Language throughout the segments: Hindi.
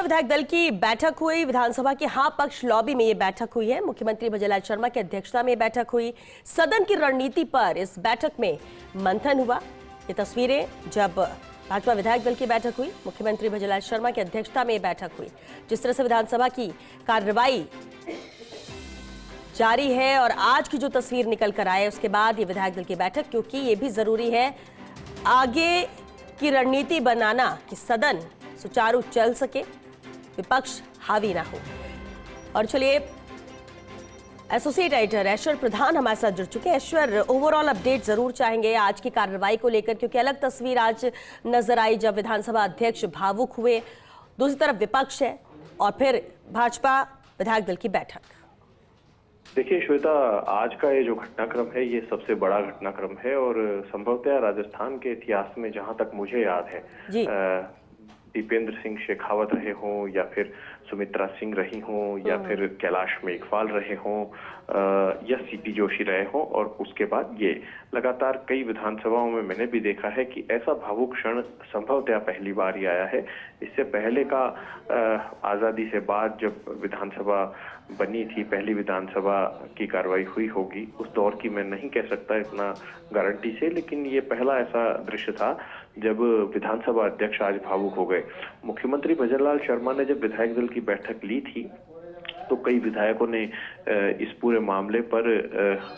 विधायक दल की बैठक हुई। विधानसभा के हाँ पक्ष लॉबी में ये बैठक हुई है। मुख्यमंत्री भजनलाल शर्मा की अध्यक्षता में बैठक हुई। सदन की रणनीति पर इस बैठक में मंथन हुआ। ये तस्वीरें जब भाजपा विधायक दल की बैठक हुई, मुख्यमंत्री भजनलाल शर्मा की अध्यक्षता में बैठक हुई। जिस तरह से विधानसभा की कार्रवाई जारी है और आज की जो तस्वीर निकल कर आए उसके बाद ये विधायक दल की बैठक, क्योंकि ये भी जरूरी है आगे की रणनीति बनाना कि सदन सुचारू चल सके, विपक्ष हावी ना हो। और चलिए एसोसिएट एडिटर ऐश्वर प्रधान हमारे साथ जुड़ चुके हैं। ऐश्वर, ओवरऑल अपडेट जरूर चाहेंगे आज की कार्रवाई को लेकर, क्योंकि अलग तस्वीर आज नजर आई जब विधानसभा अध्यक्ष भावुक हुए, दूसरी तरफ विपक्ष है और फिर भाजपा विधायक दल की बैठक। देखिए श्वेता, आज का ये जो घटनाक्रम है ये सबसे बड़ा घटनाक्रम है और संभवतः राजस्थान के इतिहास में जहां तक मुझे याद है दीपेंद्र सिंह शेखावत रहे हों या फिर सुमित्रा सिंह रही हों या फिर कैलाश मेघवाल रहे हों या सीपी जोशी रहे हों, और उसके बाद ये लगातार कई विधानसभाओं में मैंने भी देखा है कि ऐसा भावुक क्षण संभवतः पहली बार ही आया है। इससे पहले का आजादी से बाद जब विधानसभा बनी थी, पहली विधानसभा की कार्रवाई हुई होगी, उस दौर की मैं नहीं कह सकता इतना गारंटी से, लेकिन ये पहला ऐसा दृश्य था जब विधानसभा अध्यक्ष आज भावुक हो गए। मुख्यमंत्री भजनलाल शर्मा ने जब विधायक दल की बैठक ली थी तो कई विधायकों ने इस पूरे मामले पर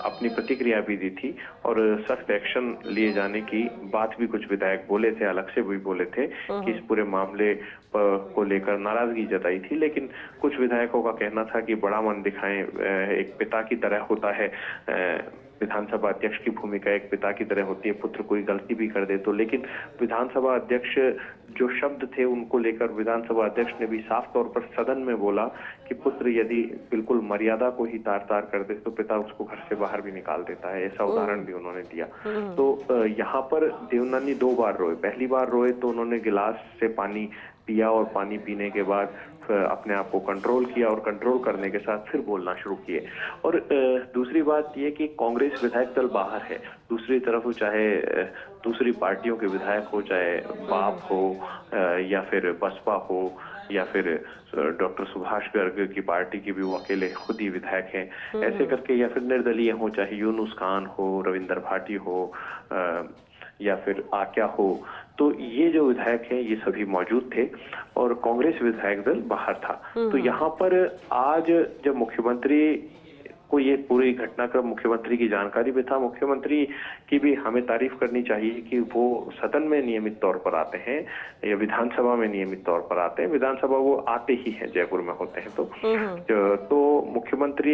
अपनी प्रतिक्रिया भी दी थी और सख्त एक्शन लिए जाने की बात भी कुछ विधायक बोले थे, अलग से भी बोले थे कि इस पूरे मामले को लेकर नाराजगी जताई थी। लेकिन कुछ विधायकों का कहना था कि बड़ा मन दिखाएं, एक पिता की तरह होता है, विधानसभा अध्यक्ष की भूमिका एक पिता की तरह होती है, पुत्र कोई गलती भी कर दे तो। लेकिन विधानसभा अध्यक्ष जो शब्द थे उनको लेकर विधानसभा अध्यक्ष ने भी साफ तौर पर सदन में बोला कि पुत्र यदि बिल्कुल मर्यादा को ही तार तार कर दे तो पिता उसको घर से बाहर भी निकाल देता है, ऐसा उदाहरण भी उन्होंने दिया। तो यहाँ पर देवनानी 2 बार रोए। पहली बार रोए तो उन्होंने गिलास से पानी पिया और पानी पीने के बाद अपने आप को कंट्रोल किया और कंट्रोल करने के साथ फिर बोलना शुरू किए। और दूसरी बात यह कि कांग्रेस विधायक दल बाहर है, दूसरी तरफ चाहे दूसरी पार्टियों के विधायक हो, चाहे बाप हो या फिर बसपा हो या फिर डॉक्टर सुभाष गर्ग की पार्टी की भी वो अकेले खुद ही विधायक हैं, ऐसे करके, या फिर निर्दलीय हो, चाहे यूनुस खान हो, रविंदर भाटी हो या फिर आक्या हो, तो ये जो विधायक हैं ये सभी मौजूद थे और कांग्रेस विधायक दल बाहर था। तो यहाँ पर आज जब मुख्यमंत्री को ये पूरी घटनाक्रम मुख्यमंत्री की जानकारी में था, मुख्यमंत्री की भी हमें तारीफ करनी चाहिए कि वो सदन में नियमित तौर पर आते हैं या विधानसभा में नियमित तौर पर आते हैं। विधानसभा वो आते ही हैं, जयपुर में होते हैं तो मुख्यमंत्री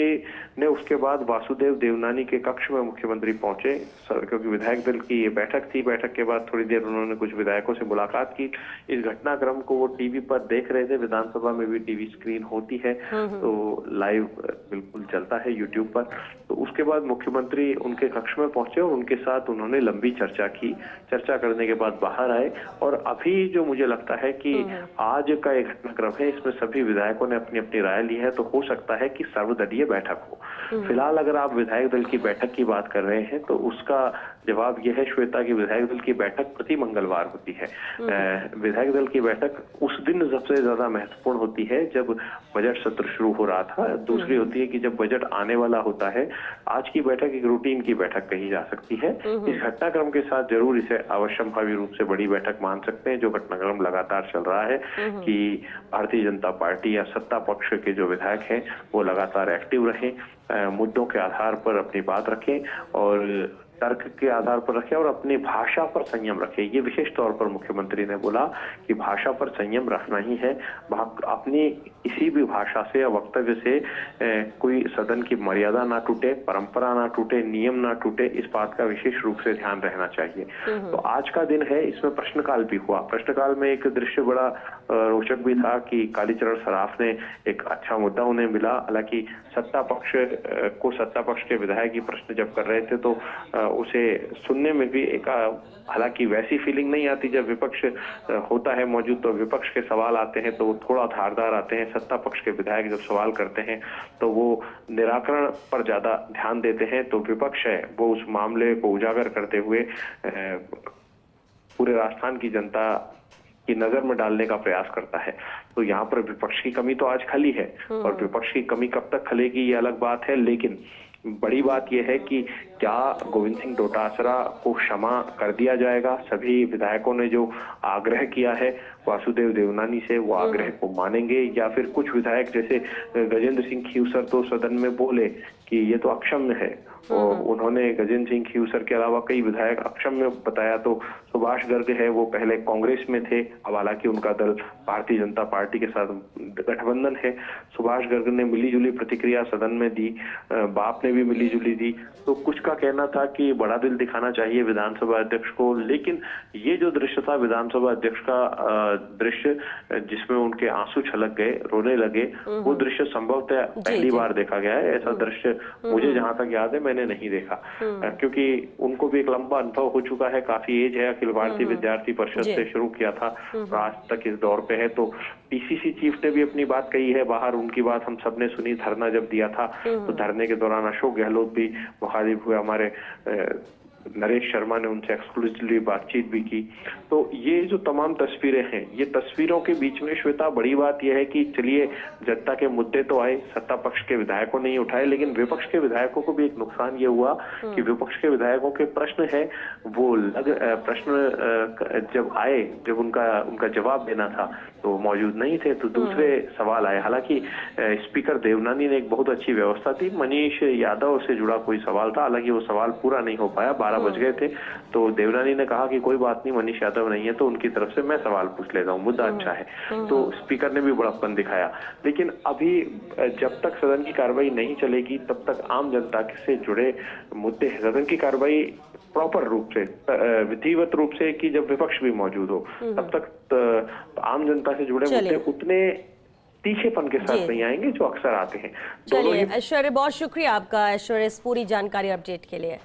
ने उसके बाद वासुदेव देवनानी के कक्ष में मुख्यमंत्री पहुंचे, क्योंकि विधायक दल की ये बैठक थी। बैठक के बाद थोड़ी देर उन्होंने कुछ विधायकों से मुलाकात की। इस घटनाक्रम को वो टीवी पर देख रहे थे, विधानसभा में भी टीवी स्क्रीन होती है तो लाइव बिल्कुल चलता है यूट्यूब पर। तो उसके बाद मुख्यमंत्री उनके कक्ष में पहुंचे और उनके साथ उन्होंने लंबी चर्चा की। चर्चा करने के बाद बाहर आए और अभी जो मुझे लगता है कि आज का एक घटनाक्रम है, इसमें सभी विधायकों ने अपनी अपनी राय ली है, तो हो सकता है कि सर्वदलीय बैठक हो। फिलहाल अगर आप विधायक दल की बैठक की बात कर रहे हैं तो उसका जवाब यह है श्वेता की विधायक दल की बैठक प्रति मंगलवार होती है। विधायक दल की बैठक उस दिन सबसे ज्यादा महत्वपूर्ण होती है जब बजट सत्र शुरू हो रहा था। दूसरी होती है कि जब बजट आने वाला होता है। आज की बैठक एक रूटीन की बैठक कही जा सकती है। इस घटनाक्रम के साथ जरूर इसे अवश्यंभावी रूप से बड़ी बैठक मान सकते हैं। जो घटनाक्रम लगातार चल रहा है कि भारतीय जनता पार्टी या सत्ता पक्ष के जो विधायक हैं वो लगातार एक्टिव रहें, मुद्दों के आधार पर अपनी बात रखें और तर्क के आधार पर रखें और अपनी भाषा पर संयम रखें। ये विशेष तौर पर मुख्यमंत्री ने बोला कि भाषा पर संयम रखना ही है। अपनी किसी भी भाषा से या वक्तव्य से कोई सदन की मर्यादा ना टूटे, परंपरा ना टूटे, नियम ना टूटे, इस बात का विशेष रूप से ध्यान रहना चाहिए। तो आज का दिन है, इसमें प्रश्नकाल भी हुआ। प्रश्नकाल में एक दृश्य बड़ा रोचक भी था कि कालीचरण सराफ ने एक अच्छा मुद्दा उन्हें मिला। हालांकि सत्ता पक्ष के विधायक ही प्रश्न जब कर रहे थे तो उसे सुनने में भी एक हालांकि वैसी फीलिंग नहीं आती जब विपक्ष होता है मौजूद, तो विपक्ष के सवाल आते हैं तो थोड़ा धारदार आते हैं। सत्ता पक्ष के विधायक जब सवाल करते हैं तो वो निराकरण पर ज्यादा ध्यान देते हैं। तो विपक्ष है वो उस मामले को उजागर करते हुए पूरे राजस्थान की जनता की नजर में डालने का प्रयास करता है। तो यहाँ पर विपक्ष की कमी तो आज खली है, और विपक्ष की कमी कब तक खलेगी ये अलग बात है, लेकिन बड़ी बात यह है कि क्या गोविंद सिंह डोटासरा को क्षमा कर दिया जाएगा। सभी विधायकों ने जो आग्रह किया है वासुदेव देवनानी से, वो आग्रह को मानेंगे, या फिर कुछ विधायक जैसे गजेंद्र सिंह खीवसर तो सदन में बोले कि ये तो अक्षम्य है, और उन्होंने गजेंद्र सिंह खीवसर के अलावा कई विधायक अक्षम्य बताया। तो सुभाष गर्ग है, वो पहले कांग्रेस में थे, अब हालांकि उनका दल भारतीय जनता पार्टी के साथ गठबंधन है। सुभाष गर्ग ने मिलीजुली प्रतिक्रिया सदन में दी, बाप ने भी मिलीजुली दी। तो कुछ का कहना था कि बड़ा दिल दिखाना चाहिए विधानसभा अध्यक्ष को, लेकिन ये जो दृश्य था विधानसभा अध्यक्ष का दृश्य जिसमें उनके आंसू छलक गए, रोने लगे, वो दृश्य संभवतः पहली बार देखा गया है। ऐसा दृश्य मुझे जहां तक याद है मैंने नहीं देखा, क्योंकि उनको भी एक लंबा अनुभव हो चुका है, काफी एज है, अखिल भारतीय विद्यार्थी परिषद से शुरू किया था, आज तक इस दौर पे है। तो पीसीसी चीफ ने भी अपनी बात कही है बाहर, उनकी बात हम सबने सुनी। धरना जब दिया था तो धरने के दौरान अशोक गहलोत भी मुखातिब हुए, हमारे नरेश शर्मा ने उनसे एक्सक्लूसिवली बातचीत भी की। तो ये जो तमाम तस्वीरें हैं, ये तस्वीरों के बीच में श्वेता बड़ी बात यह है कि चलिए जनता के मुद्दे तो आए, सत्ता पक्ष के विधायकों ने ही उठाए, लेकिन विपक्ष के विधायकों को भी एक नुकसान ये हुआ कि विपक्ष के विधायकों के प्रश्न है वो प्रश्न जब आए, जब उनका जवाब देना था तो मौजूद नहीं थे, तो दूसरे सवाल आए। हालांकि स्पीकर देवनानी ने एक बहुत अच्छी व्यवस्था थी, मनीष यादव से जुड़ा कोई सवाल था, हालांकि वो सवाल पूरा नहीं हो पाया, 12 बज गए थे। तो देवनानी ने कहा कि कोई बात नहीं, मनीष यादव नहीं है तो उनकी तरफ से मैं सवाल पूछ लेता हूँ, मुद्दा अच्छा है। तो स्पीकर ने भी बड़प्पन दिखाया। लेकिन अभी जब तक सदन की कार्रवाई नहीं चलेगी तब तक आम जनता से जुड़े मुद्दे, सदन की कार्रवाई प्रॉपर रूप से, विधिवत रूप से कि जब विपक्ष भी मौजूद हो, तब तक आम जनता से जुड़े मुद्दे उतने तीखेपन के साथ नहीं आएंगे जो अक्सर आते हैं। चलिए ऐश्वर्य, बहुत शुक्रिया आपका ऐश्वर्य, इस पूरी जानकारी अपडेट के लिए।